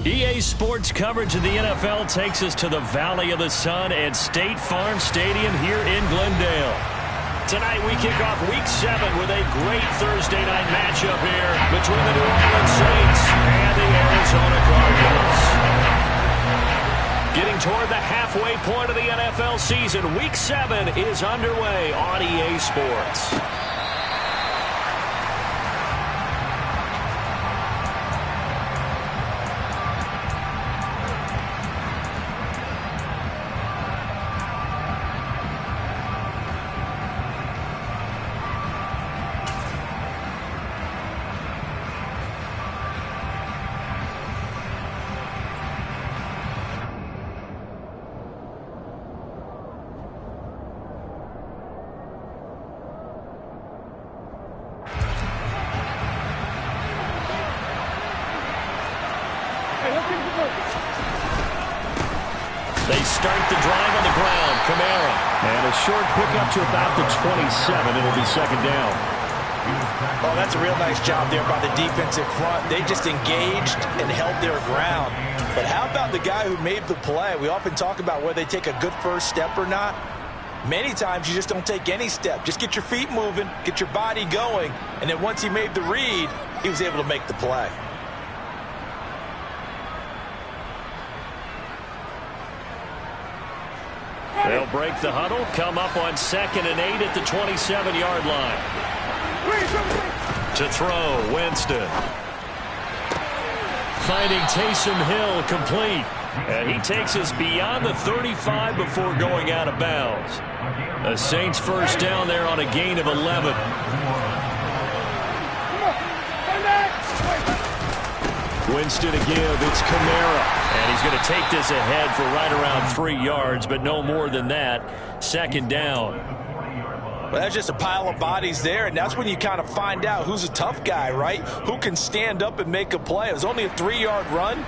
EA Sports coverage of the NFL takes us to the Valley of the Sun at State Farm Stadium here in Glendale. Tonight we kick off Week 7 with a great Thursday night matchup here between the New Orleans Saints and the Arizona Cardinals. Getting toward the halfway point of the NFL season, Week 7 is underway on EA Sports. They start the drive on the ground. Kamara. And a short pickup to about the 27. It'll be second down. Oh, that's a real nice job there by the defensive front. They just engaged and held their ground. But how about the guy who made the play? We often talk about whether they take a good first step or not. Many times you just don't take any step. Just get your feet moving, get your body going, and then once he made the read, he was able to make the play. They'll break the huddle, come up on 2nd and 8 at the 27-yard line. To throw, Winston. Finding Taysom Hill complete. And he takes us beyond the 35 before going out of bounds. The Saints first down there on a gain of 11. Winston to give, it's Kamara. And he's going to take this ahead for right around 3 yards, but no more than that. Second down. Well, that's just a pile of bodies there, and that's when you kind of find out who's a tough guy, right? Who can stand up and make a play. It was only a 3-yard run,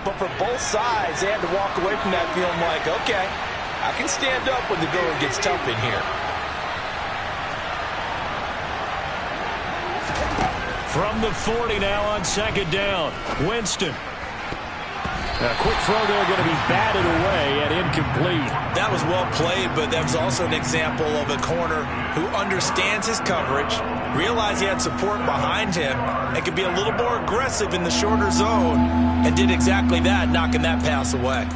but for both sides, they had to walk away from that feeling like, okay, I can stand up when the going gets tough in here. From the 40 now on second down. Winston. A quick throw there going to be batted away and incomplete. That was well played, but that was also an example of a corner who understands his coverage, realized he had support behind him, and could be a little more aggressive in the shorter zone, and did exactly that, knocking that pass away.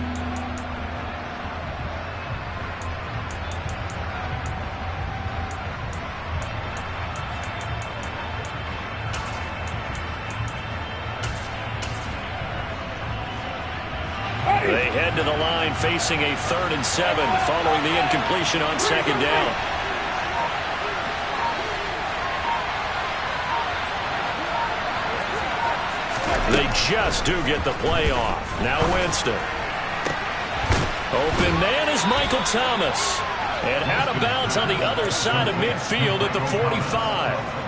They head to the line facing a 3rd and 7 following the incompletion on second down. They just do get the play off. Now Winston. Open man is Michael Thomas. And out of bounds on the other side of midfield at the 45.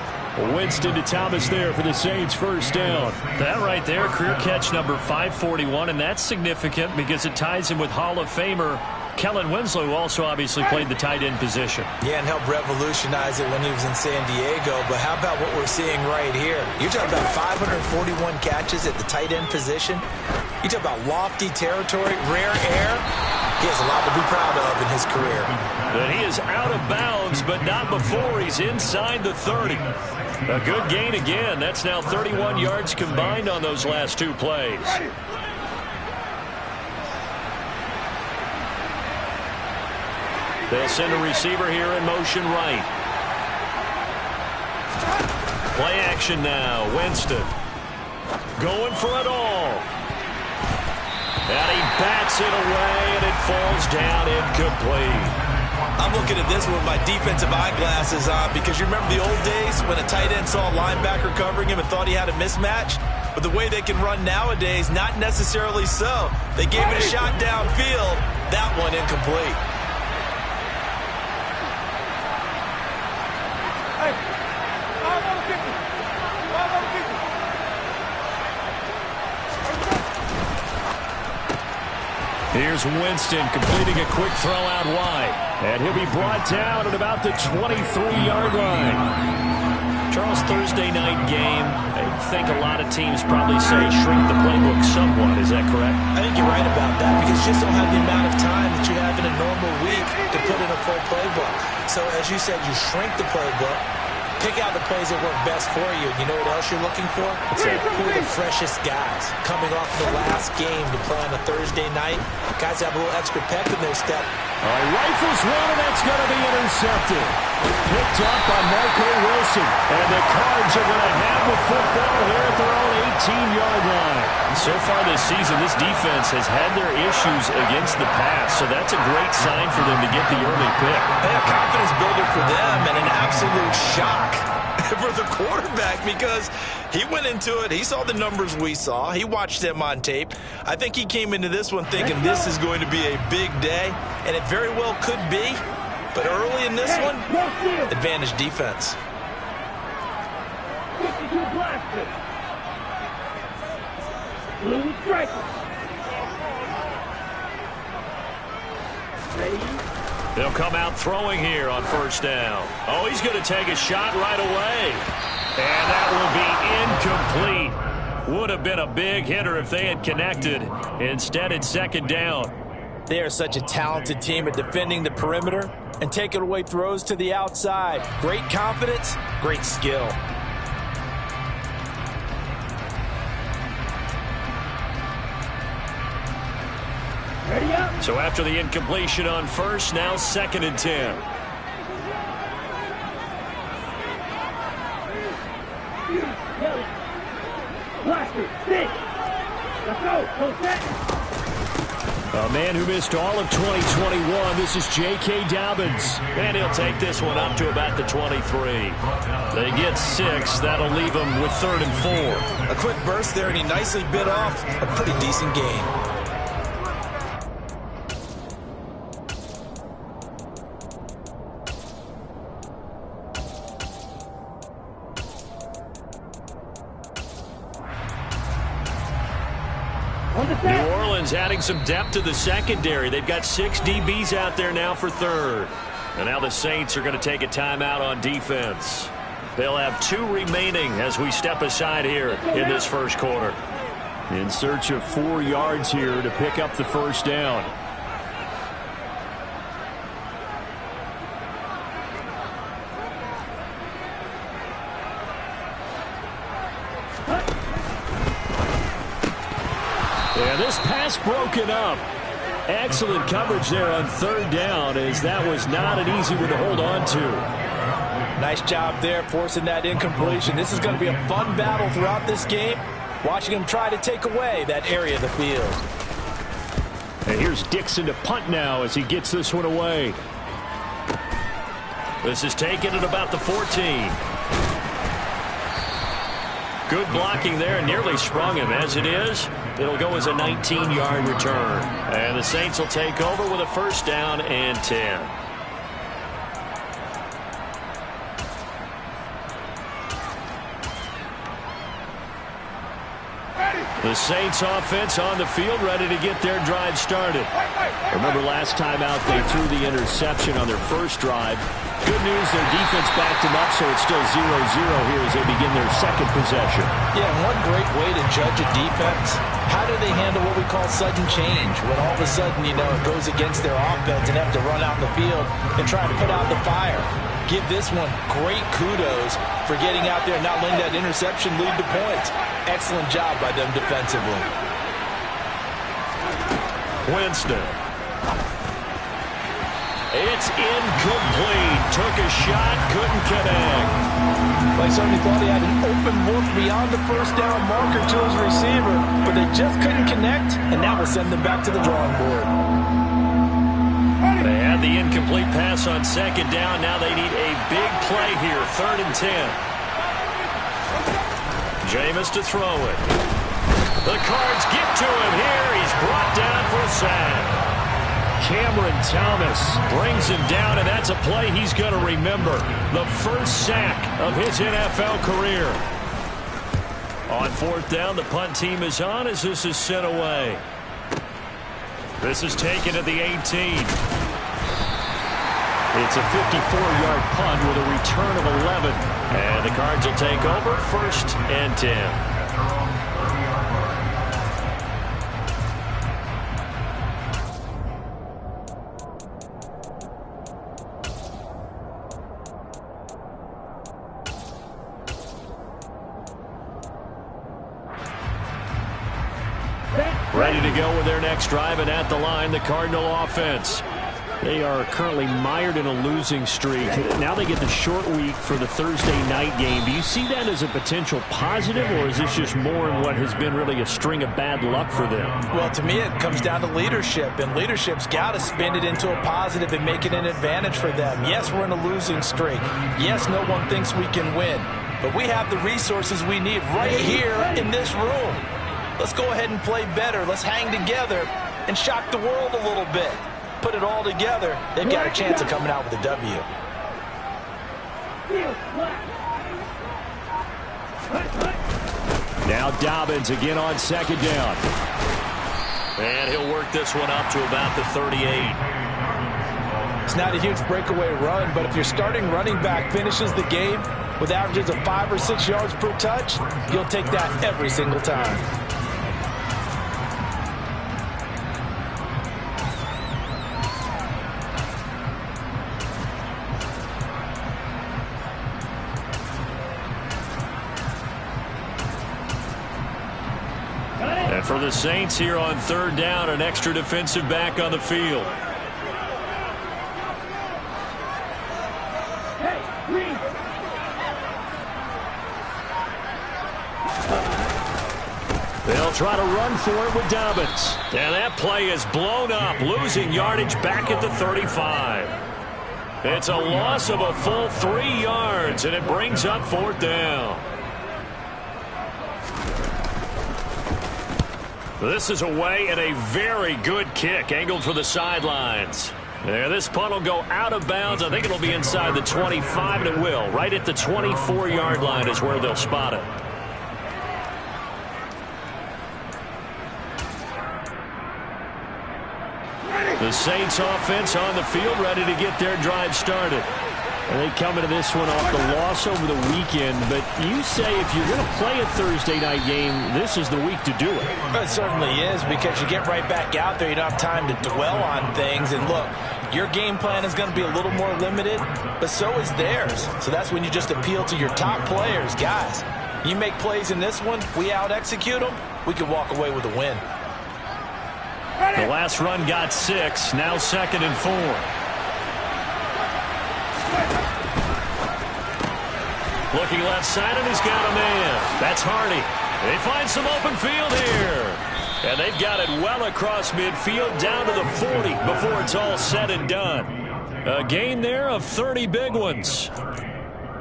Winston to Thomas there for the Saints first down. That right there, career catch number 541, and that's significant because it ties him with Hall of Famer Kellen Winslow, who also obviously played the tight end position. Yeah, and helped revolutionize it when he was in San Diego. But how about what we're seeing right here? You're talking about 541 catches at the tight end position. You talk about lofty territory, rare air. He has a lot to be proud of in his career. But he is out of bounds, but not before he's inside the 30. A good gain again. That's now 31 yards combined on those last 2 plays. They'll send a receiver here in motion right. Play action now. Winston going for it all. And he bats it away, and it falls down incomplete. I'm looking at this with my defensive eyeglasses on because you remember the old days when a tight end saw a linebacker covering him and thought he had a mismatch? But the way they can run nowadays, not necessarily so. They gave it a shot downfield. That one incomplete. Here's Winston completing a quick throw out wide. And he'll be brought down at about the 23-yard line. Charles, Thursday night game, I think a lot of teams probably say shrink the playbook somewhat. Is that correct? I think you're right about that because you just don't have the amount of time that you have in a normal week to put in a full playbook. So as you said, you shrink the playbook, pick out the plays that work best for you. You know what else you're looking for? Who are the freshest guys coming off the last game to play on a Thursday night? Guys have a little extra pep in their step. All right, rifles one, and that's going to be intercepted. Picked up by Marco Wilson. And the Cards are going to have the football here at their own 18-yard line. So far this season, this defense has had their issues against the pass, so that's a great sign for them to get the early pick. A confidence builder for them and an absolute shock for the quarterback because he went into it. He saw the numbers we saw. He watched them on tape. I think he came into this one thinking this is going to be a big day, and it very well could be. But early in this one, advantage defense. They'll come out throwing here on first down. Oh, he's going to take a shot right away. And that will be incomplete. Would have been a big hitter if they had connected. Instead, it's second down. They are such a talented team at defending the perimeter and taking away throws to the outside. Great confidence, great skill. So after the incompletion on first, now second and 10. A man who missed all of 2021. This is J.K. Dobbins. And he'll take this one up to about the 23. They get 6. That'll leave them with 3rd and 4. A quick burst there, and he nicely bit off a pretty decent gain. New Orleans adding some depth to the secondary. They've got 6 DBs out there now for 3rd. And now the Saints are going to take a timeout on defense. They'll have 2 remaining as we step aside here in this first quarter. In search of 4 yards here to pick up the first down. And this pass broken up. Excellent coverage there on 3rd down, as that was not an easy one to hold on to. Nice job there forcing that incompletion. This is going to be a fun battle throughout this game. Watching him try to take away that area of the field. And here's Dixon to punt now as he gets this one away. This is taken at about the 14. Good blocking there, nearly sprung him. As it is, it'll go as a 19-yard return. And the Saints will take over with a first down and 10. The Saints offense on the field, ready to get their drive started. Remember last time out they threw the interception on their first drive. Good news, their defense backed them up, so it's still 0-0 here as they begin their second possession. Yeah, one great way to judge a defense, how do they handle what we call sudden change? When all of a sudden, you know, it goes against their offense and have to run out in the field and try to put out the fire. Give this one great kudos for getting out there and not letting that interception lead to points. Excellent job by them defensively. Winston. It's incomplete. Took a shot, couldn't connect. Like somebody thought he had an open look beyond the first down marker to his receiver, but they just couldn't connect, and that will send them back to the drawing board. They had the incomplete pass on second down. Now they need a big play here, 3rd and 10. Jameis to throw it. The Cards get to him here. He's brought down for a sack. Cameron Thomas brings him down, and that's a play he's going to remember. The first sack of his NFL career. On 4th down, the punt team is on as this is sent away. This is taken at the 18. It's a 54-yard punt with a return of 11. And the Cards will take over 1st and 10. Ready to go with their next drive, and at the line, the Cardinal offense. They are currently mired in a losing streak. Now they get the short week for the Thursday night game. Do you see that as a potential positive, or is this just more in what has been really a string of bad luck for them? Well, to me, it comes down to leadership, and leadership's got to spin it into a positive and make it an advantage for them. Yes, we're in a losing streak. Yes, no one thinks we can win, but we have the resources we need right here in this room. Let's go ahead and play better. Let's hang together and shock the world a little bit. Put it all together, they've got a chance of coming out with a W. Now Dobbins again on 2nd down. And he'll work this one up to about the 38. It's not a huge breakaway run, but if your starting running back finishes the game with averages of 5 or 6 yards per touch, you'll take that every single time. And for the Saints here on 3rd down, an extra defensive back on the field. They'll try to run for it with Dobbins. And that play is blown up, losing yardage back at the 35. It's a loss of a full 3 yards, and it brings up 4th down. This is away and a very good kick angled for the sidelines. There, this punt will go out of bounds. I think it'll be inside the 25, and it will. Right at the 24-yard line is where they'll spot it. The Saints offense on the field, ready to get their drive started. And they come into this one off the loss over the weekend, but you say if you're going to play a Thursday night game, this is the week to do it. It certainly is, because you get right back out there. You don't have time to dwell on things. And look, your game plan is going to be a little more limited, but so is theirs. So that's when you just appeal to your top players. Guys, you make plays in this one, we out-execute them, we can walk away with a win. The last run got 6, now 2nd and 4. Looking left side, and he's got a man. That's Hardy. They find some open field here. And they've got it well across midfield down to the 40 before it's all said and done. A gain there of 30 big ones.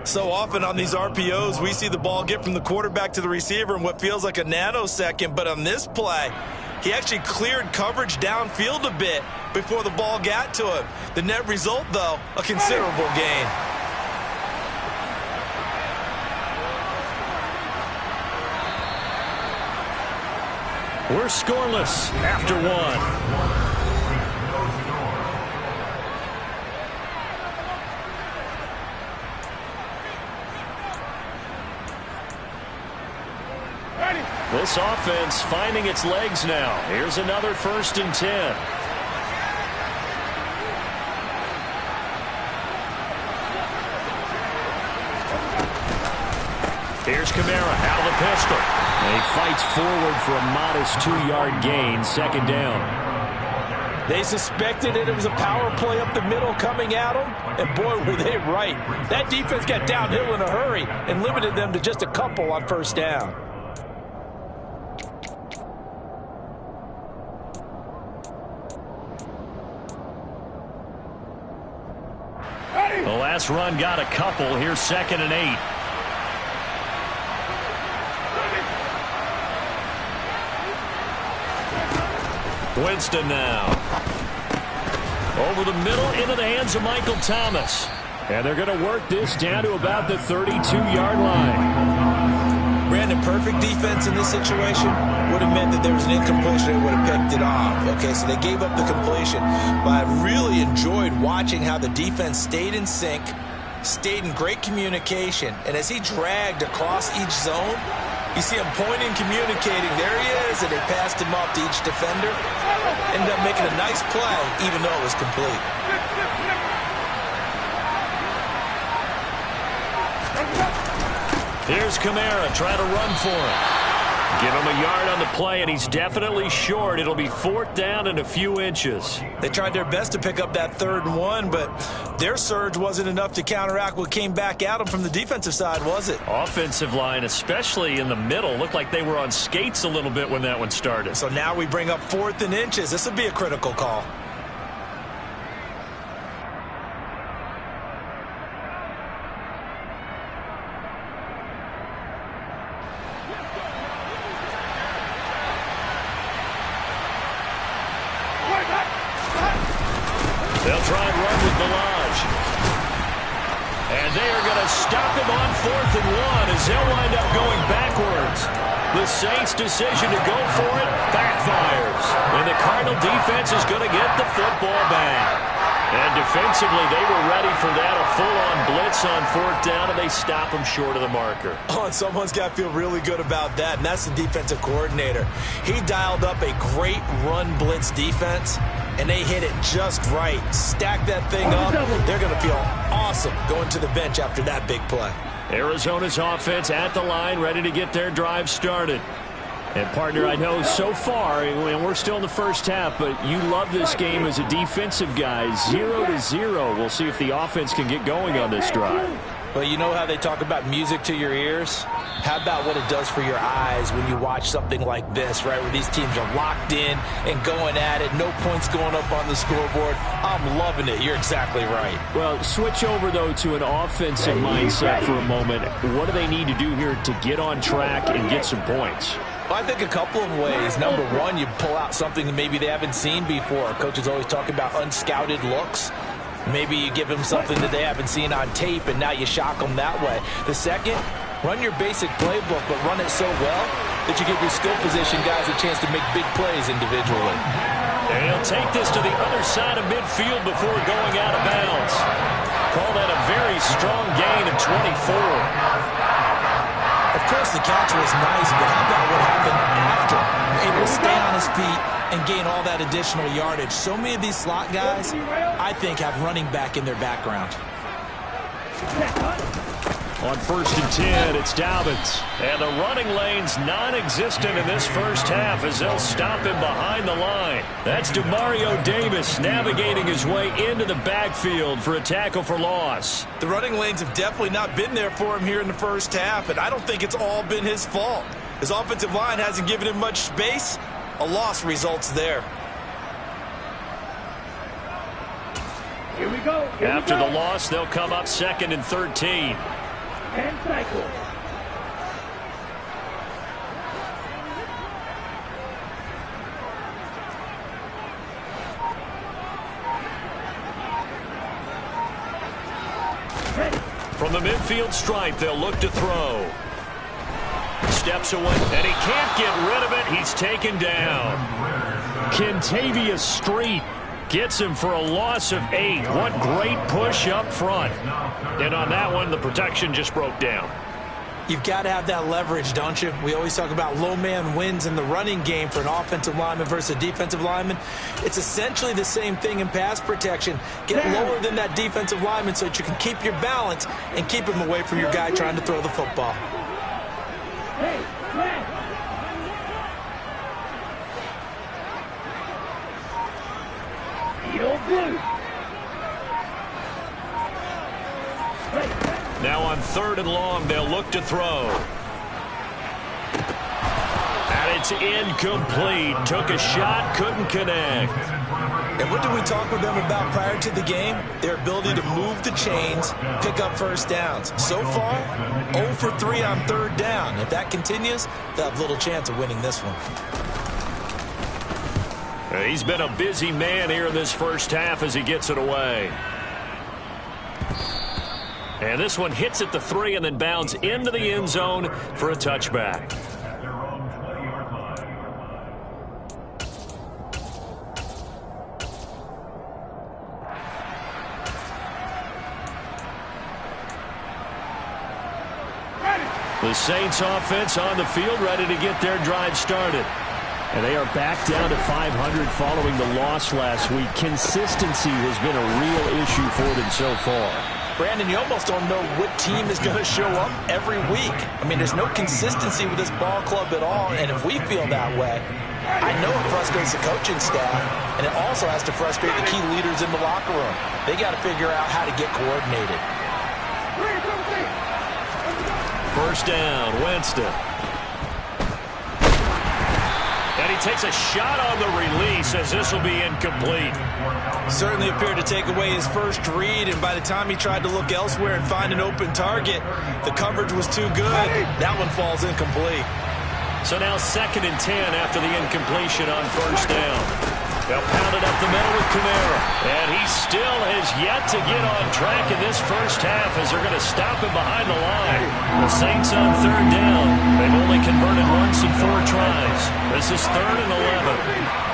So often on these RPOs, we see the ball get from the quarterback to the receiver in what feels like a nanosecond. But on this play, he actually cleared coverage downfield a bit before the ball got to him. The net result, though, a considerable gain. We're scoreless after 1. This offense finding its legs now. Here's another 1st and 10. Here's Kamara out of the pistol. And he fights forward for a modest 2-yard gain, 2nd down. They suspected it was a power play up the middle coming at them, and boy, were they right. That defense got downhill in a hurry and limited them to just a couple on 1st down. The last run got a couple. Here's 2nd and 8. Winston now. Over the middle into the hands of Michael Thomas. And they're going to work this down to about the 32-yard line. Brandon, perfect defense in this situation would have meant that there was an incompletion and would have picked it off. Okay, so they gave up the completion. But I really enjoyed watching how the defense stayed in sync, stayed in great communication, and as he dragged across each zone, you see him pointing, communicating. There he is, and they passed him off to each defender. Ended up making a nice play, even though it was complete. Here's Kamara trying to run for it. Give him a yard on the play, and he's definitely short. It'll be 4th down and a few inches. They tried their best to pick up that 3rd and 1, but their surge wasn't enough to counteract what came back at them from the defensive side, was it? Offensive line, especially in the middle, looked like they were on skates a little bit when that one started. So now we bring up 4th and inches. This would be a critical call. They'll try and run with Balaj. And they are going to stop him on 4th and 1 as they'll wind up going backwards. The Saints' decision to go for it backfires. And the Cardinal defense is going to get the football back. And defensively, they were ready for that, a full-on blitz on 4th down, and they stop him short of the marker. Oh, and someone's got to feel really good about that, and that's the defensive coordinator. He dialed up a great run blitz defense, and they hit it just right. Stack that thing up. They're going to feel awesome going to the bench after that big play. Arizona's offense at the line, ready to get their drive started. And, partner, I know so far, and we're still in the first half, but you love this game as a defensive guy. 0-0. We'll see if the offense can get going on this drive. Well, you know how they talk about music to your ears? How about what it does for your eyes when you watch something like this, right, where these teams are locked in and going at it, no points going up on the scoreboard? I'm loving it. You're exactly right. Well, switch over, though, to an offensive mindset for a moment. What do they need to do here to get on track and get some points? Well, I think a couple of ways. Number one, you pull out something that maybe they haven't seen before. Coaches always talk about unscouted looks. Maybe you give them something that they haven't seen on tape, and now you shock them that way. The second, run your basic playbook, but run it so well that you give your skill position guys a chance to make big plays individually. And he'll take this to the other side of midfield before going out of bounds. Call that a very strong gain of 24. Of course, the catch was nice, but how about what happened after? Able to stay on his feet and gain all that additional yardage. So many of these slot guys, I think, have running back in their background. On 1st and 10, it's Dobbins. And the running lane's non-existent in this first half as they'll stop him behind the line. That's DeMario Davis navigating his way into the backfield for a tackle for loss. The running lanes have definitely not been there for him here in the first half, and I don't think it's all been his fault. His offensive line hasn't given him much space. A loss results there. Here we go. After the loss, they'll come up 2nd and 13. And cycle. From the midfield stripe, they'll look to throw. Steps away, and he can't get rid of it. He's taken down. Kentavious Street gets him for a loss of 8. What great push up front. And on that one, the protection just broke down. You've got to have that leverage, don't you? We always talk about low man wins in the running game for an offensive lineman versus a defensive lineman. It's essentially the same thing in pass protection. Get lower than that defensive lineman so that you can keep your balance and keep him away from your guy trying to throw the football. Hey, man. You're blue. Now on 3rd and long, they'll look to throw. And it's incomplete. Took a shot, couldn't connect. And what did we talk with them about prior to the game? Their ability to move the chains, pick up first downs. So far, 0 for 3 on 3rd down. If that continues, they'll have little chance of winning this one. He's been a busy man here in this first half as he gets it away. And this one hits at the 3 and then bounds into the end zone for a touchback. The Saints offense on the field, ready to get their drive started. And they are back down to 500 following the loss last week. Consistency has been a real issue for them so far. Brandon, you almost don't know what team is going to show up every week. I mean, there's no consistency with this ball club at all, and if we feel that way, I know it frustrates the coaching staff, and it also has to frustrate the key leaders in the locker room. They got to figure out how to get coordinated. First down, Winston. And he takes a shot on the release as this will be incomplete. Certainly appeared to take away his first read, and by the time he tried to look elsewhere and find an open target, the coverage was too good. That one falls incomplete. So now 2nd and 10 after the incompletion on first down. They'll pound it up the middle with Kamara. And he still has yet to get on track in this first half as they're going to stop him behind the line. The Saints on 3rd down. They've only converted once in 4 tries. This is 3rd and 11.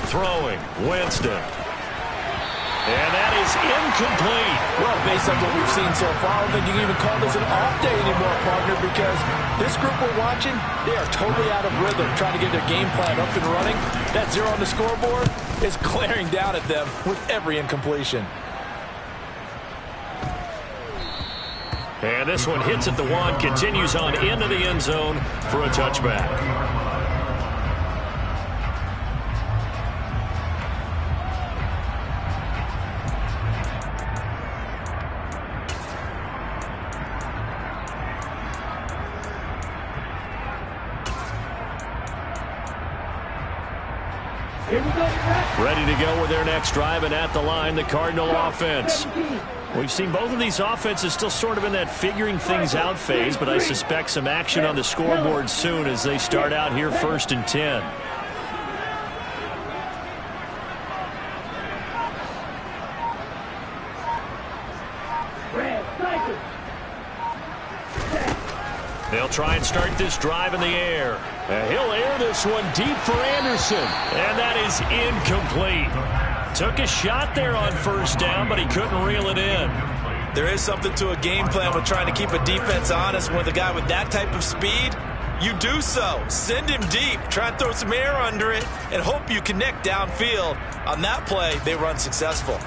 Throwing, Winston. And that is incomplete. Well, based on what we've seen so far, I don't think you can even call this an off day anymore, partner, because this group we're watching, they are totally out of rhythm, trying to get their game plan up and running. That 0 on the scoreboard is glaring down at them with every incompletion. And this one hits at the 1, continues on into the end zone for a touchback. Ready to go with their next drive, and at the line, the Cardinal offense. We've seen both of these offenses still sort of in that figuring things out phase, but I suspect some action on the scoreboard soon as they start out here 1st and 10. They'll try and start this drive in the air. He'll air this one deep for Anderson. And that is incomplete. Took a shot there on first down, but he couldn't reel it in. There is something to a game plan with trying to keep a defense honest. With a guy with that type of speed, you do so. Send him deep. Try and throw some air under it and hope you connect downfield. On that play, they run successful.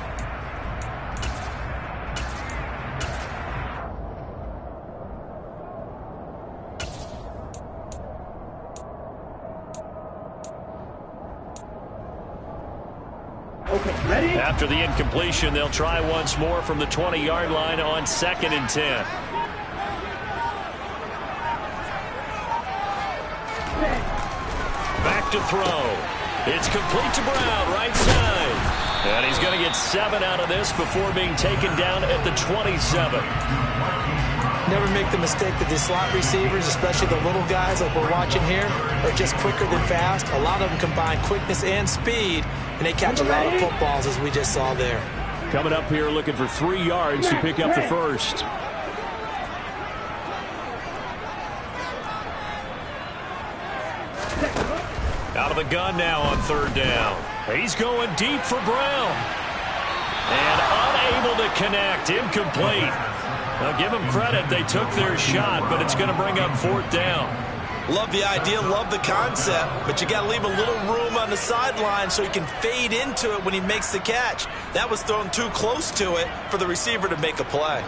After the incompletion, they'll try once more from the 20-yard line on 2nd and 10. Back to throw. It's complete to Brown, right side. And he's going to get 7 out of this before being taken down at the 27. Never make the mistake that the slot receivers, especially the little guys like we're watching here, are just quicker than fast. A lot of them combine quickness and speed, and they catch a lot of footballs, as we just saw there. Coming up here looking for 3 yards to pick up the first. Out of the gun now on 3rd down. He's going deep for Brown. And unable to connect. Incomplete. Now give them credit. They took their shot, but it's going to bring up 4th down. Love the idea, love the concept, but you got to leave a little room on the sideline so he can fade into it when he makes the catch. That was thrown too close to it for the receiver to make a play.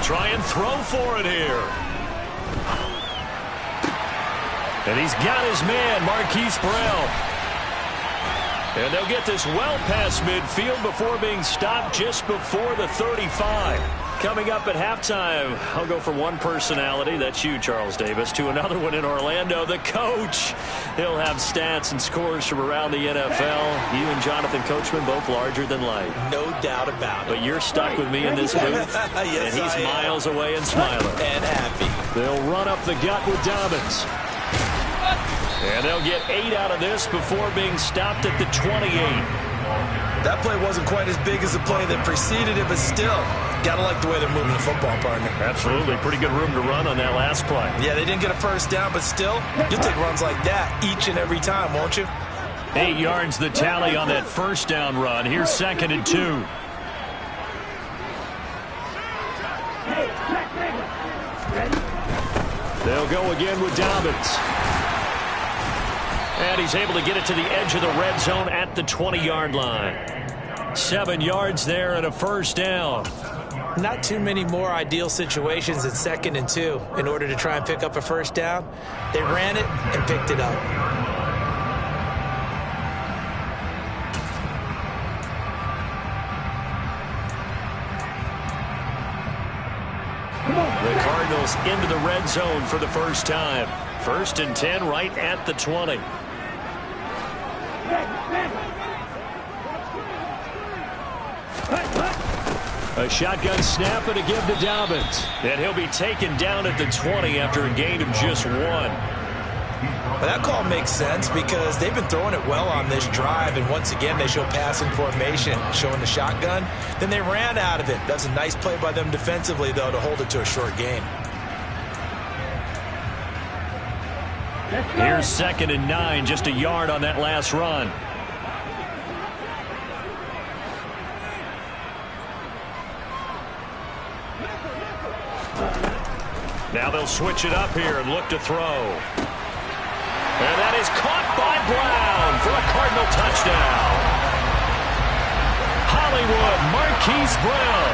try and throw for it here. And he's got his man, Marquise Brown. And they'll get this well past midfield before being stopped just before the 35. Coming up at halftime, I'll go from one personality, that's you, Charles Davis, to another one in Orlando, the coach. He'll have stats and scores from around the NFL. You and Jonathan Coachman both larger than life. No doubt about it. But you're stuck with me in this booth, yes, and he's miles away and smiling. And happy. They'll run up the gut with Dobbins. And they'll get 8 out of this before being stopped at the 28. That play wasn't quite as big as the play that preceded it, but still, got to like the way they're moving the football, partner. Absolutely. Pretty good room to run on that last play. Yeah, they didn't get a first down, but still, you'll take runs like that each and every time, won't you? 8 yards the tally on that first down run. Here's 2nd and 2. They'll go again with Dobbins. And he's able to get it to the edge of the red zone at the 20-yard line. 7 yards there and a first down. Not too many more ideal situations at 2nd and 2 in order to try and pick up a first down. They ran it and picked it up. The Cardinals into the red zone for the first time. 1st and 10 right at the 20. A shotgun snap and a give to Dobbins. And he'll be taken down at the 20 after a gain of just 1. Well, that call makes sense because they've been throwing it well on this drive, and once again they show passing formation, showing the shotgun. Then they ran out of it. That's a nice play by them defensively, though, to hold it to a short gain. Here's 2nd and 9, just a yard on that last run. Now they'll switch it up here and look to throw. And that is caught by Brown for a Cardinal touchdown. Hollywood, Marquise Brown,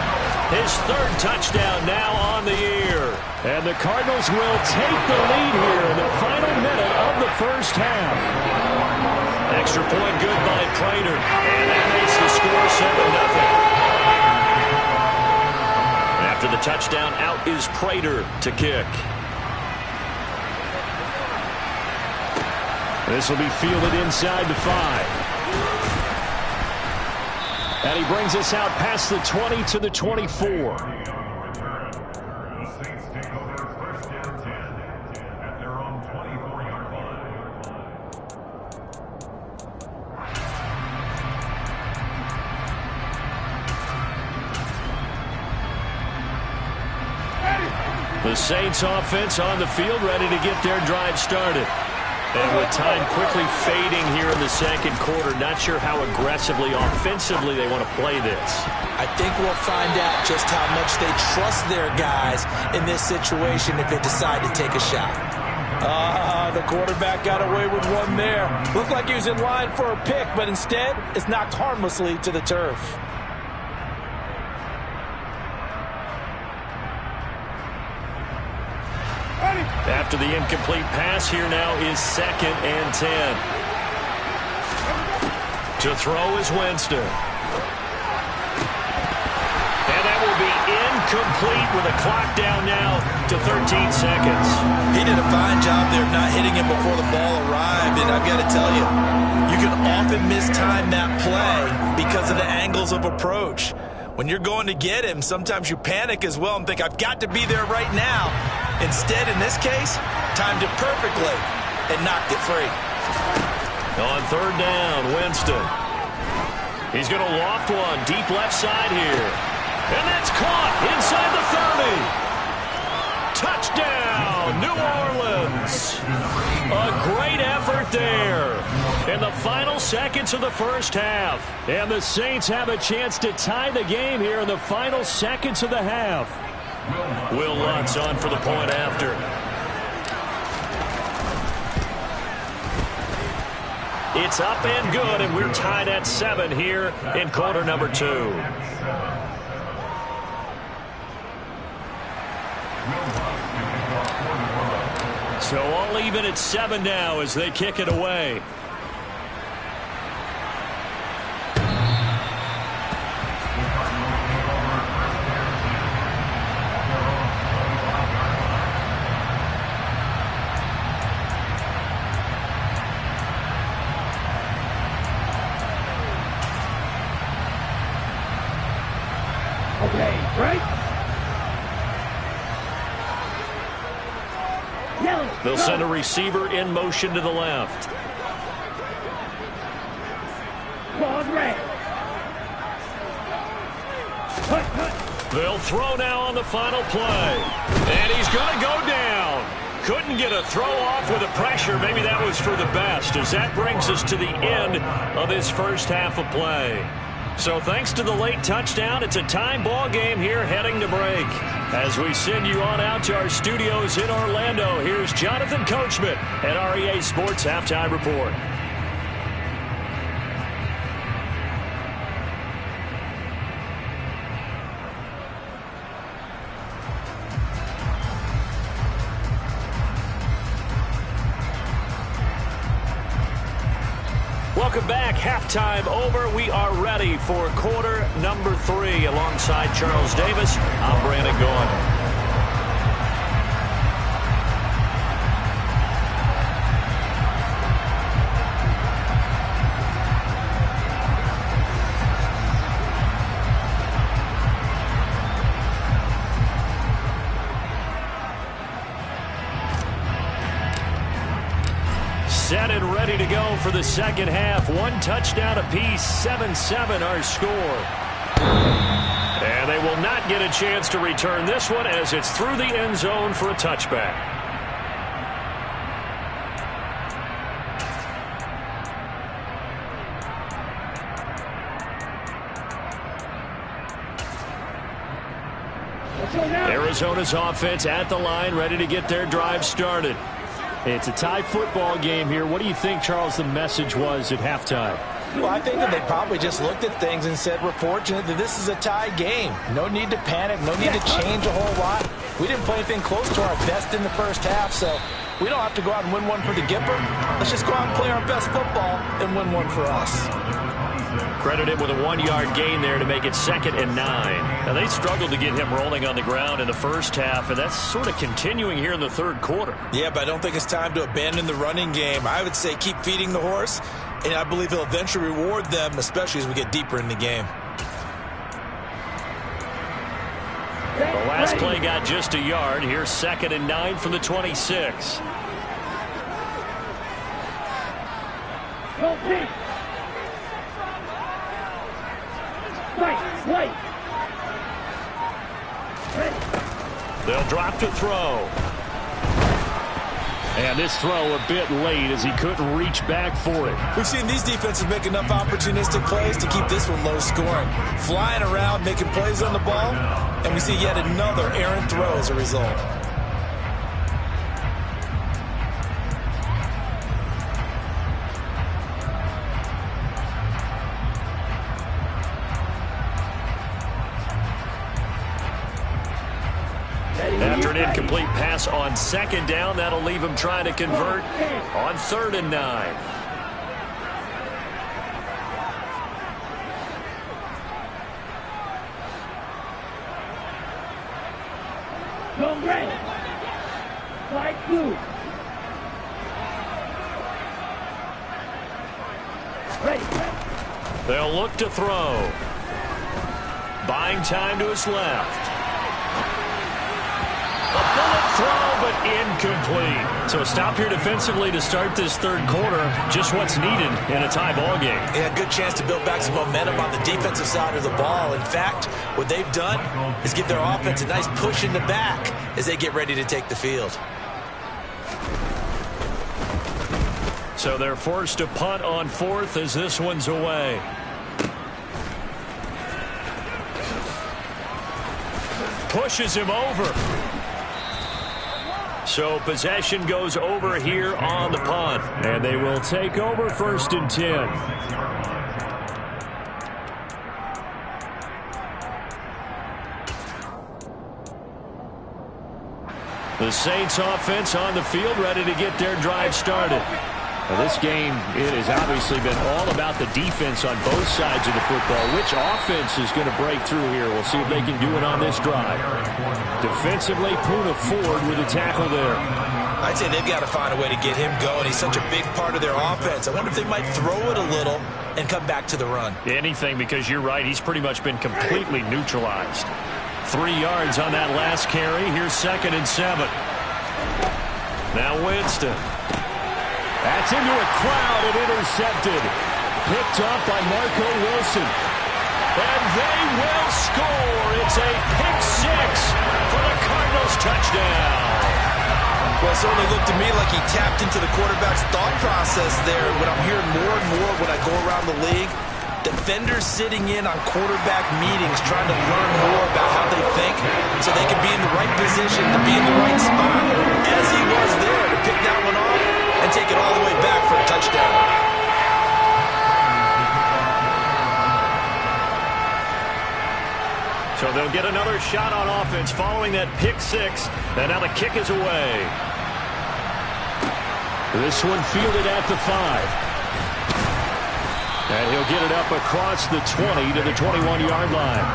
his 3rd touchdown now on the year. And the Cardinals will take the lead here in the final minute of the first half. Extra point good by Prater. And that makes the score 7-0. After the touchdown, out is Prater to kick. This will be fielded inside the 5. And he brings us out past the 20 to the 24. The Saints offense on the field, ready to get their drive started. And with time quickly fading here in the 2nd quarter, not sure how aggressively, offensively they want to play this. I think we'll find out just how much they trust their guys in this situation if they decide to take a shot. The quarterback got away with one there. Looked like he was in line for a pick, but instead, it's knocked harmlessly to the turf. After the incomplete pass, here now is 2nd and 10. To throw is Winston. And that will be incomplete with a clock down now to 13 seconds. He did a fine job there of not hitting him before the ball arrived, and I've got to tell you, you can often mistime that play because of the angles of approach. When you're going to get him, sometimes you panic as well and think, I've got to be there right now. Instead, in this case, timed it perfectly and knocked it free. On 3rd down, Winston. He's going to loft one deep left side here. And that's caught inside the 30. Touchdown, New Orleans. A great effort there in the final seconds of the first half. And the Saints have a chance to tie the game here in the final seconds of the half. Will Lutz on for the point after. It's up and good, and we're tied at 7 here in quarter number 2. So all even at 7 now as they kick it away. Okay, right? Yellow. They'll go. send a receiver in motion to the left. Claws red. Cut, cut. They'll throw now on the final play. And he's going to go down. Couldn't get a throw off with the pressure. Maybe that was for the best, as that brings us to the end of this first half of play. So thanks to the late touchdown, it's a time ball game here heading to break. As we send you on out to our studios in Orlando, here's Jonathan Coachman at REA Sports Halftime Report. Welcome back. Halftime over. We are ready for quarter number 3. Alongside Charles Davis, I'm Brandon Gaudin. Set and ready to go for the second half. One touchdown apiece, 7-7 our score. And they will not get a chance to return this one as it's through the end zone for a touchback. Arizona's offense at the line, ready to get their drive started. It's a tie football game here. What do you think, Charles, the message was at halftime? Well, I think that they probably just looked at things and said, we're fortunate that this is a tie game. No need to panic. No need to change a whole lot. We didn't play anything close to our best in the first half, so we don't have to go out and win one for the Gipper. Let's just go out and play our best football and win one for us. Credited with a 1-yard gain there to make it 2nd and 9. Now, they struggled to get him rolling on the ground in the first half, and that's sort of continuing here in the third quarter. Yeah, but I don't think it's time to abandon the running game. I would say keep feeding the horse, and I believe he'll eventually reward them, especially as we get deeper in the game. The last play got just a yard. Here's 2nd and 9 from the 26. Go deep. Right. They'll drop to throw. And this throw a bit late as he couldn't reach back for it. We've seen these defenses make enough opportunistic plays to keep this one low scoring. Flying around, making plays on the ball, and we see yet another errant throw as a result. After an incomplete pass on 2nd down, that'll leave him trying to convert on 3rd and 9. Go red. Light blue. Ready. They'll look to throw. Buying time to his left. A bullet throw, but incomplete. So a stop here defensively to start this third quarter. Just what's needed in a tie ball game. Yeah, good chance to build back some momentum on the defensive side of the ball. In fact, what they've done is give their offense a nice push in the back as they get ready to take the field. So they're forced to punt on 4th as this one's away. Pushes him over. So possession goes over here on the punt. And they will take over 1st and 10. The Saints offense on the field, ready to get their drive started. Well, this game, it has obviously been all about the defense on both sides of the football. Which offense is going to break through here? We'll see if they can do it on this drive. Defensively, Poona Ford with a tackle there. I'd say they've got to find a way to get him going. He's such a big part of their offense. I wonder if they might throw it a little and come back to the run. Anything, because you're right. He's pretty much been completely neutralized. 3 yards on that last carry. Here's 2nd and 7. Now Winston. That's into a crowd and intercepted. Picked up by Marco Wilson. And they will score. It's a pick 6 for the Cardinals touchdown. Well, it certainly looked to me like he tapped into the quarterback's thought process there. What I'm hearing more and more when I go around the league, defenders sitting in on quarterback meetings trying to learn more about how they think so they can be in the right position to be in the right spot. As he was there to pick that one off and take it all the way back for a touchdown. So they'll get another shot on offense following that pick 6. And now the kick is away. This one fielded at the 5. And he'll get it up across the 20 to the 21-yard line.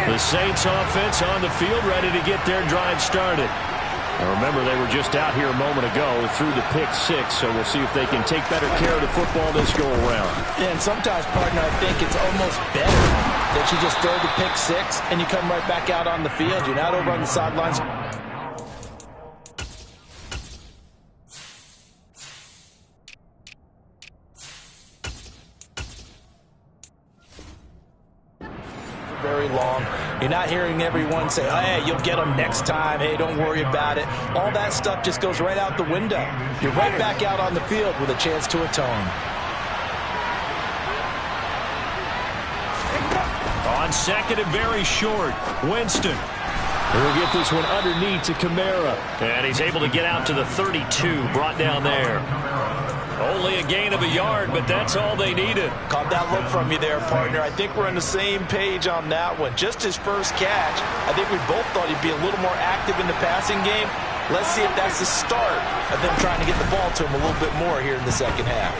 The Saints offense on the field, ready to get their drive started. Now remember, they were just out here a moment ago through the pick 6, so we'll see if they can take better care of the football this go-around. Yeah, and sometimes, partner, I think it's almost better that you just throw the pick 6 and you come right back out on the field. You're not over on the sidelines. Very long. You're not hearing everyone say, oh, hey, you'll get them next time. Hey, don't worry about it. All that stuff just goes right out the window. You're right back out on the field with a chance to atone. On 2nd and very short, Winston. He'll get this one underneath to Kamara. And he's able to get out to the 32, brought down there. Only a gain of a yard, but that's all they needed. Caught that look from you there, partner. I think we're on the same page on that one. Just his first catch. I think we both thought he'd be a little more active in the passing game. Let's see if that's the start of them trying to get the ball to him a little bit more here in the second half.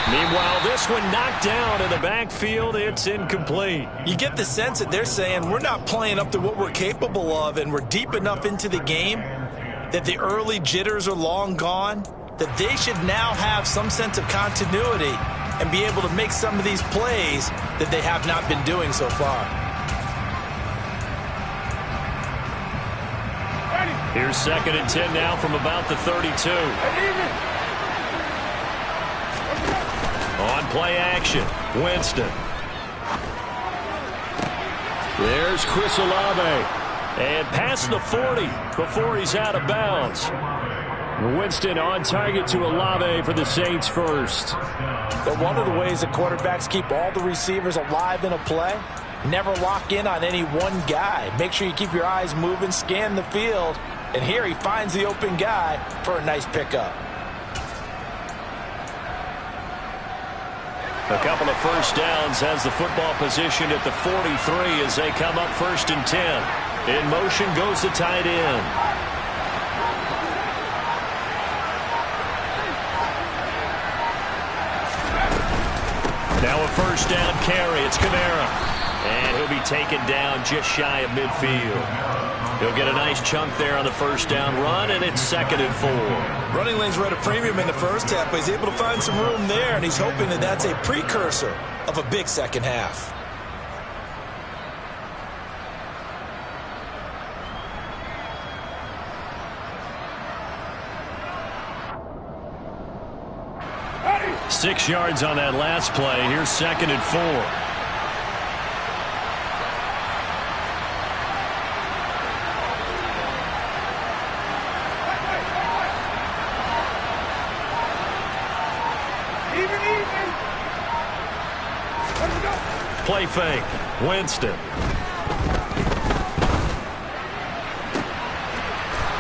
Meanwhile, this one knocked down in the backfield. It's incomplete. You get the sense that they're saying we're not playing up to what we're capable of, and we're deep enough into the game that the early jitters are long gone, that they should now have some sense of continuity and be able to make some of these plays that they have not been doing so far. Here's 2nd and 10 now from about the 32. On play action, Winston. There's Chris Olave. And past the 40 before he's out of bounds. Winston on target to Olave for the Saints first. But one of the ways that quarterbacks keep all the receivers alive in a play, never lock in on any one guy. Make sure you keep your eyes moving, scan the field, and here he finds the open guy for a nice pickup. A couple of first downs, has the football position at the 43 as they come up 1st and 10. In motion goes the tight end. Now a first down carry. It's Kamara. And he'll be taken down just shy of midfield. He'll get a nice chunk there on the first down run, and it's 2nd and 4. Running lanes were at a premium in the first half, but he's able to find some room there, and he's hoping that that's a precursor of a big second half. Ready. 6 yards on that last play. Here's 2nd and 4. Play fake. Winston.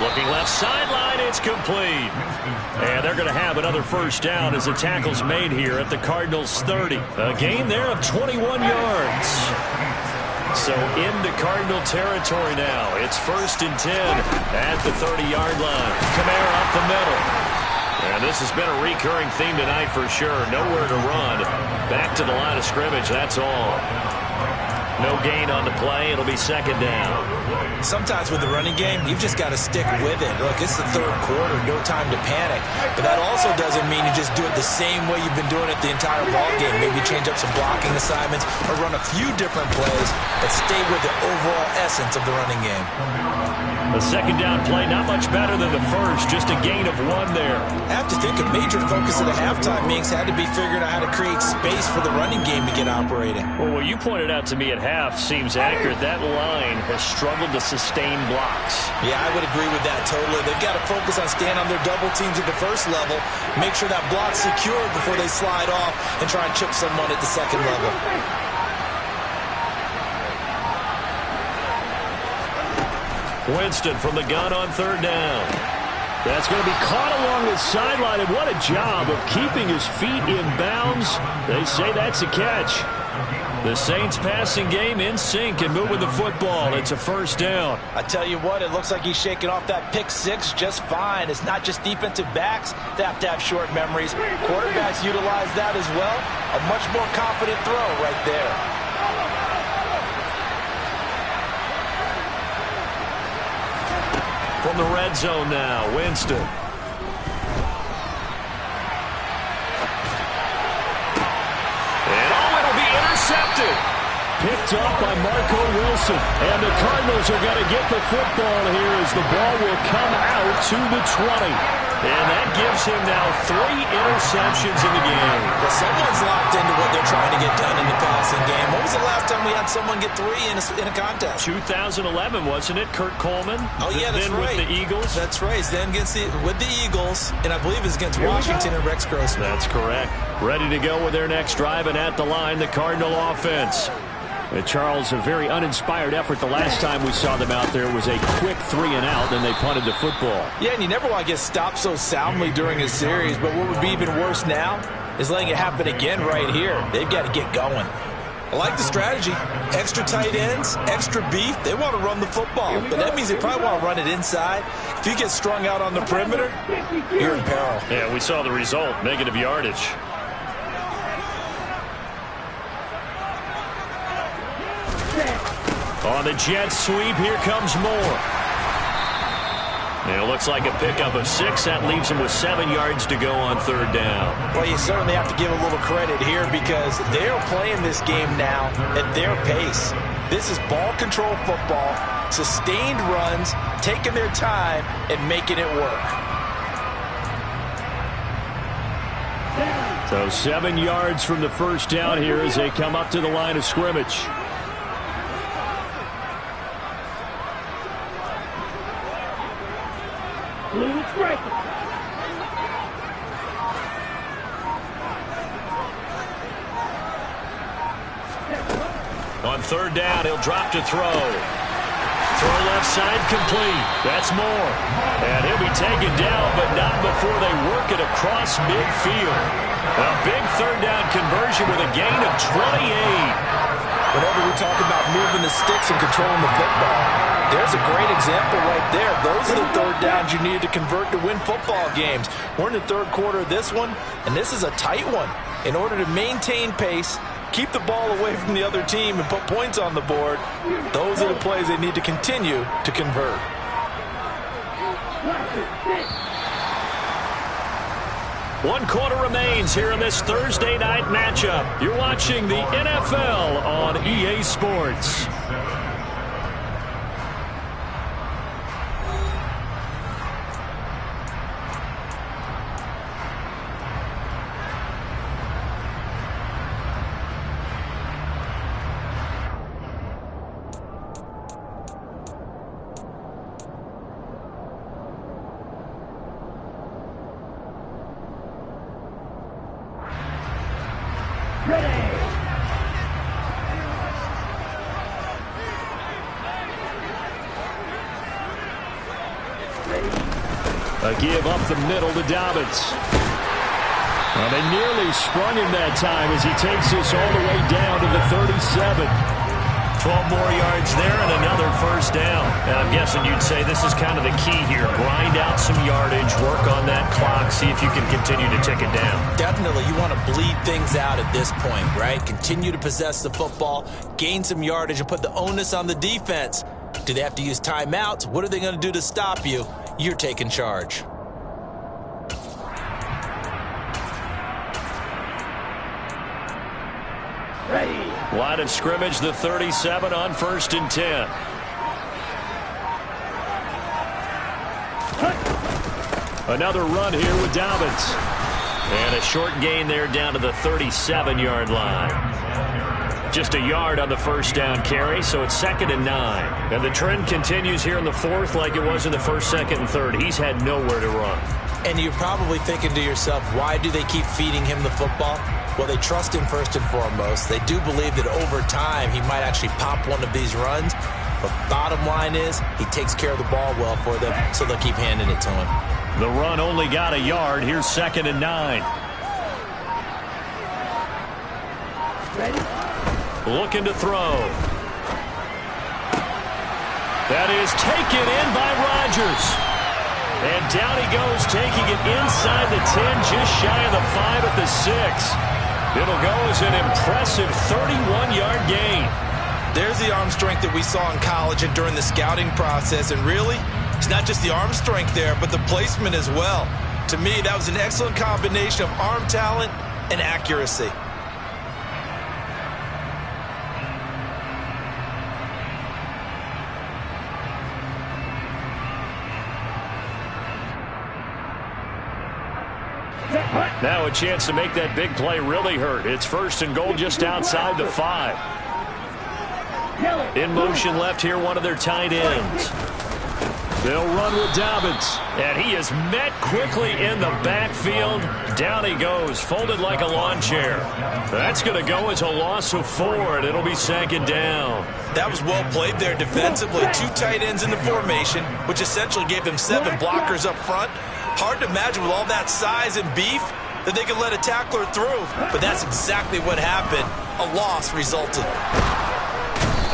Looking left sideline, it's complete. And they're going to have another first down as the tackle's made here at the Cardinals' 30. A gain there of 21 yards. So into Cardinal territory now. It's 1st and 10 at the 30-yard line. Kamara up the middle. And this has been a recurring theme tonight for sure. Nowhere to run. Back to the line of scrimmage, that's all. No gain on the play. It'll be 2nd down. Sometimes with the running game, you've just got to stick with it. Look, it's the 3rd quarter. No time to panic. But that also doesn't mean you just do it the same way you've been doing it the entire ball game. Maybe change up some blocking assignments or run a few different plays, but stay with the overall essence of the running game. The 2nd down play, not much better than the first. Just a gain of 1 there. I have to think a major focus of the halftime meetings had to be figuring out how to create space for the running game to get operating. Well, what you pointed out to me at half seems accurate. That line has struggled to sustain blocks. Yeah, I would agree with that totally. They've got to focus on staying on their double teams at the first level, make sure that block's secured before they slide off and try and chip someone at the second level. Winston from the gun on 3rd down. That's going to be caught along the sideline, and what a job of keeping his feet in bounds. They say that's a catch. The Saints passing game in sync and moving the football. It's a 1st down. I tell you what, it looks like he's shaking off that pick 6 just fine. It's not just defensive backs that have to have short memories. Quarterbacks utilize that as well. A much more confident throw right there. From the red zone now, Winston. And it'll be intercepted. Picked up by Marco Wilson. And the Cardinals are going to get the football here as the ball will come out to the 20. And that gives him now 3 interceptions in the game. Well, someone's locked into what they're trying to get done in the passing game. When was the last time we had someone get 3 in a contest? 2011, wasn't it? Kurt Coleman. Oh, yeah, that's then right. With the Eagles. That's right. Then with the Eagles, and I believe it's against Washington and Rex Grossman. That's correct. Ready to go with their next drive, and at the line, the Cardinal offense. Charles, a very uninspired effort. The last time we saw them out there was a quick 3-and-out, then they punted the football. Yeah, and you never want to get stopped so soundly during a series, but what would be even worse now is letting it happen again right here. They've got to get going. I like the strategy. Extra tight ends, extra beef. They want to run the football, but that means they probably want to run it inside. If you get strung out on the perimeter, you're in peril. Yeah, we saw the result, negative yardage. On the jet sweep, here comes Moore. It looks like a pickup of 6. That leaves him with 7 yards to go on 3rd down. Well, you certainly have to give a little credit here because they're playing this game now at their pace. This is ball control football, sustained runs, taking their time, and making it work. So 7 yards from the first down here as they come up to the line of scrimmage. On 3rd down, he'll drop to throw. Throw left side complete. That's Moore. And he'll be taken down, but not before they work it across midfield. A big 3rd down conversion with a gain of 28. Whenever we talk about moving the sticks and controlling the football, there's a great example right there. Those are the 3rd downs you need to convert to win football games. We're in the 3rd quarter of this one, and this is a tight one. In order to maintain pace, keep the ball away from the other team, and put points on the board, those are the plays they need to continue to convert. One quarter remains here in this Thursday night matchup. You're watching the NFL on EA Sports. A give up the middle to Dobbins. Well, they nearly sprung him that time as he takes this all the way down to the 37. 12 more yards there and another first down. And I'm guessing you'd say this is kind of the key here. Grind out some yardage, work on that clock, see if you can continue to tick it down. Definitely, you want to bleed things out at this point, right? Continue to possess the football, gain some yardage, and put the onus on the defense. Do they have to use timeouts? What are they going to do to stop you? You're taking charge. Ready. Line of scrimmage, the 37 on 1st and 10. Another run here with Dobbins. And a short gain there down to the 37-yard line. Just a yard on the first down carry, so it's 2nd and 9. And the trend continues here in the 4th like it was in the 1st, 2nd, and 3rd. He's had nowhere to run. And you're probably thinking to yourself, why do they keep feeding him the football? Well, they trust him first and foremost. They do believe that over time he might actually pop one of these runs. But bottom line is he takes care of the ball well for them, so they'll keep handing it to him. The run only got a yard. Here's 2nd and 9. Ready. Looking to throw. That is taken in by Rodgers. And down he goes, taking it inside the 10, just shy of the 5 at the 6. It'll go as an impressive 31-yard gain. There's the arm strength that we saw in college and during the scouting process. And really, it's not just the arm strength there, but the placement as well. To me, that was an excellent combination of arm talent and accuracy. Now a chance to make that big play really hurt. It's 1st and goal just outside the 5. In motion left here, one of their tight ends. They'll run with Dobbins. And he is met quickly in the backfield. Down he goes, folded like a lawn chair. That's going to go as a loss of 4, and it'll be 2nd down. That was well played there defensively. 2 tight ends in the formation, which essentially gave them 7 blockers up front. Hard to imagine with all that size and beef that they could let a tackler through. But that's exactly what happened. A loss resulted.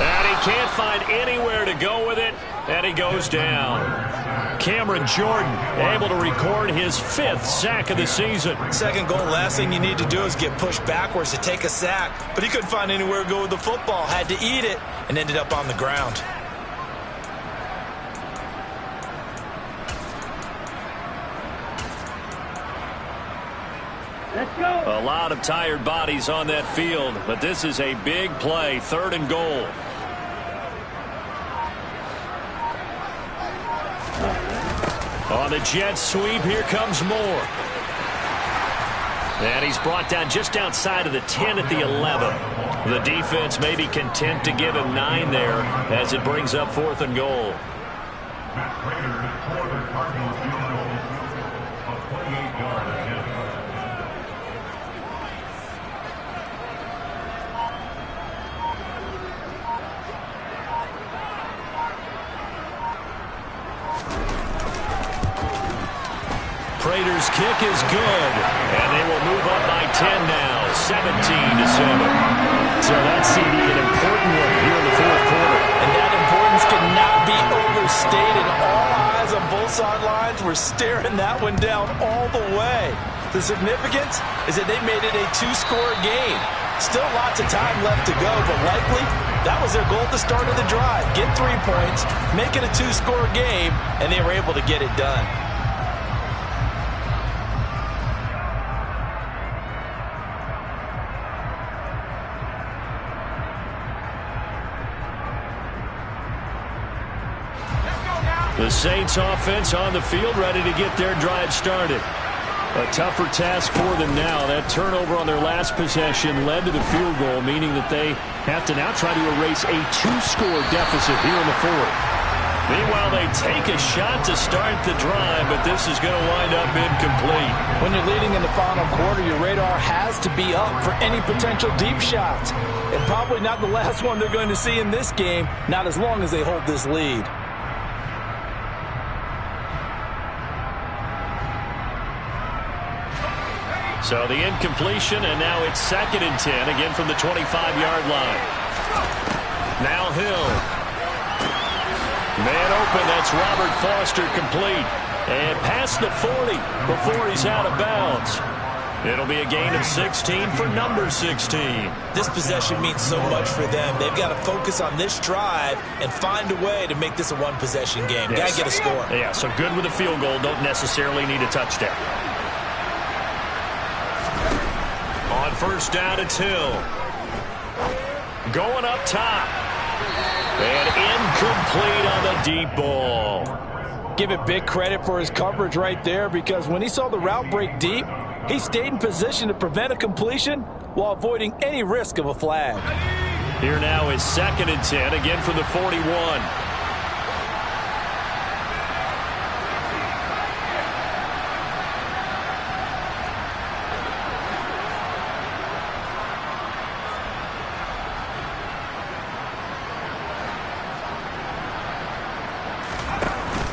And he can't find anywhere to go with it, and he goes down. Cameron Jordan able to record his 5th sack of the season. 2nd goal, last thing you need to do is get pushed backwards to take a sack. But he couldn't find anywhere to go with the football, had to eat it, and ended up on the ground. Let's go. A lot of tired bodies on that field, but this is a big play, 3rd and goal. On the jet sweep, here comes Moore. And he's brought down just outside of the 10 at the 11. The defense may be content to give him 9 there as it brings up 4th and goal. Prater's kick is good, and they will move up by 10 now, 17-7. So that's an important one here in the 4th quarter. And that importance cannot be overstated. All eyes on both sidelines were staring that one down all the way. The significance is that they made it a 2-score game. Still lots of time left to go, but likely that was their goal at the start of the drive. Get 3 points, make it a 2-score game, and they were able to get it done. The Saints offense on the field, ready to get their drive started. A tougher task for them now. That turnover on their last possession led to the field goal, meaning that they have to now try to erase a 2-score deficit here in the 4th. Meanwhile, they take a shot to start the drive, but this is going to wind up incomplete. When you're leading in the final quarter, your radar has to be up for any potential deep shots. And probably not the last one they're going to see in this game, not as long as they hold this lead. So the incompletion, and now it's 2nd and 10, again from the 25-yard line. Now Hill. Man open, that's Robert Foster complete. And past the 40 before he's out of bounds. It'll be a gain of 16 for number 16. This possession means so much for them. They've got to focus on this drive and find a way to make this a one-possession game. Yes. Got to get a score. Yeah, so good with a field goal. Don't necessarily need a touchdown. On 1st down, it's Hill. Going up top. And incomplete on the deep ball. Give it big credit for his coverage right there, because when he saw the route break deep, he stayed in position to prevent a completion while avoiding any risk of a flag. Here now is 2nd and 10, again from the 41.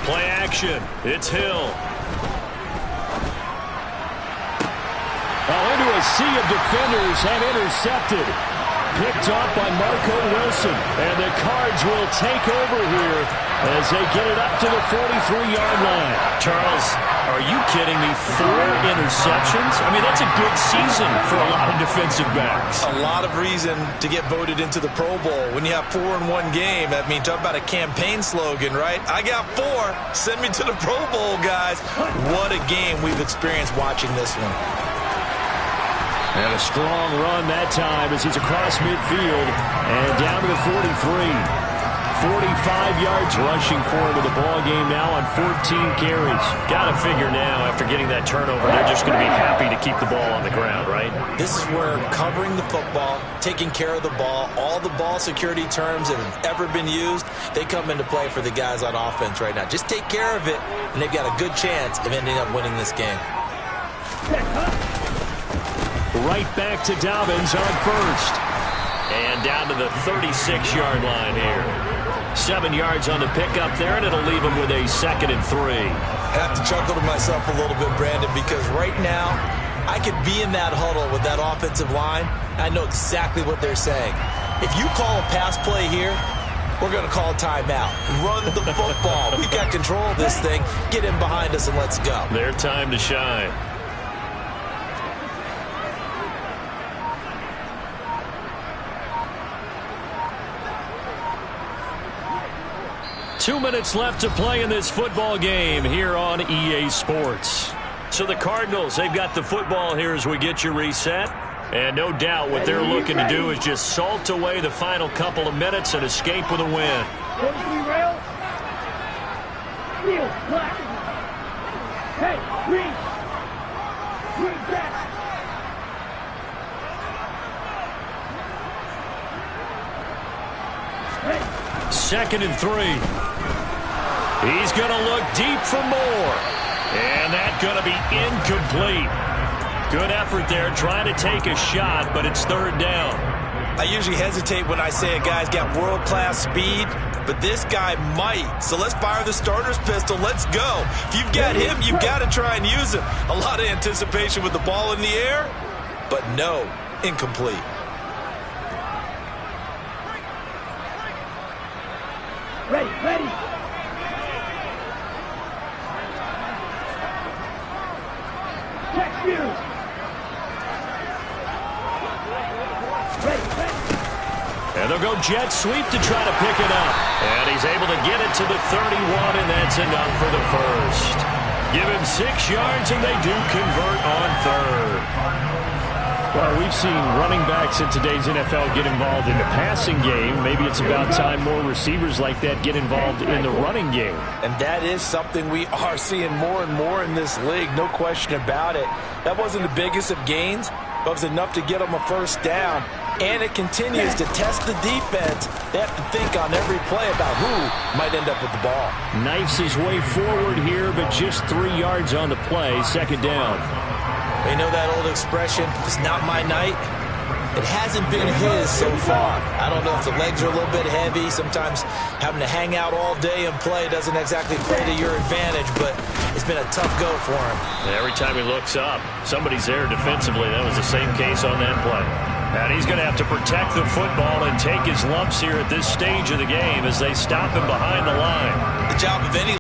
Play action. It's Hill. Into a sea of defenders and intercepted. Picked off by Marco Wilson. And the Cards will take over here as they get it up to the 43-yard line. Charles, are you kidding me? 4 interceptions? I mean, that's a good season for a lot of defensive backs. A lot of reason to get voted into the Pro Bowl. When you have 4 in one game, I mean, talk about a campaign slogan, right? I got 4. Send me to the Pro Bowl, guys. What a game we've experienced watching this one. And a strong run that time as he's across midfield and down to the 43. 45 yards rushing forward to the ball game now on 14 carries. Got to figure now, after getting that turnover, they're just going to be happy to keep the ball on the ground, right? This is where covering the football, taking care of the ball, all the ball security terms that have ever been used, they come into play for the guys on offense right now. Just take care of it, and they've got a good chance of ending up winning this game. Right back to Dobbins on 1st. And down to the 36-yard line here. 7 yards on the pickup there, and it'll leave him with a 2nd and 3. I have to chuckle to myself a little bit, Brandon, because right now I could be in that huddle with that offensive line. I know exactly what they're saying. If you call a pass play here, we're going to call timeout. Run the football. We've got control of this thing. Get in behind us and let's go. Their time to shine. Two minutes left to play in this football game here on EA Sports. So the Cardinals, they've got the football here as we get you reset. And no doubt what they're looking to do is just salt away the final couple of minutes and escape with a win. Second and 3. He's going to look deep for more. And that's going to be incomplete. Good effort there trying to take a shot, but it's 3rd down. I usually hesitate when I say a guy's got world-class speed, but this guy might. So let's fire the starter's pistol. Let's go. If you've got him, you've got to try and use him. A lot of anticipation with the ball in the air, but no, incomplete. Ready. Check you. Ready. And they'll go jet sweep to try to pick it up. And he's able to get it to the 31, and that's enough for the first. Give him 6 yards, and they do convert on 3rd. Well, we've seen running backs in today's NFL get involved in the passing game. Maybe it's about time more receivers like that get involved in the running game. And that is something we are seeing more and more in this league, no question about it. That wasn't the biggest of gains, but it was enough to get them a first down. And it continues to test the defense. They have to think on every play about who might end up with the ball. Knifes his way forward here, but just 3 yards on the play. 2nd down. You know that old expression, it's not my night? It hasn't been his so far. I don't know if the legs are a little bit heavy. Sometimes having to hang out all day and play doesn't exactly play to your advantage, but it's been a tough go for him. And every time he looks up, somebody's there defensively. That was the same case on that play. And he's going to have to protect the football and take his lumps here at this stage of the game as they stop him behind the line. The job of any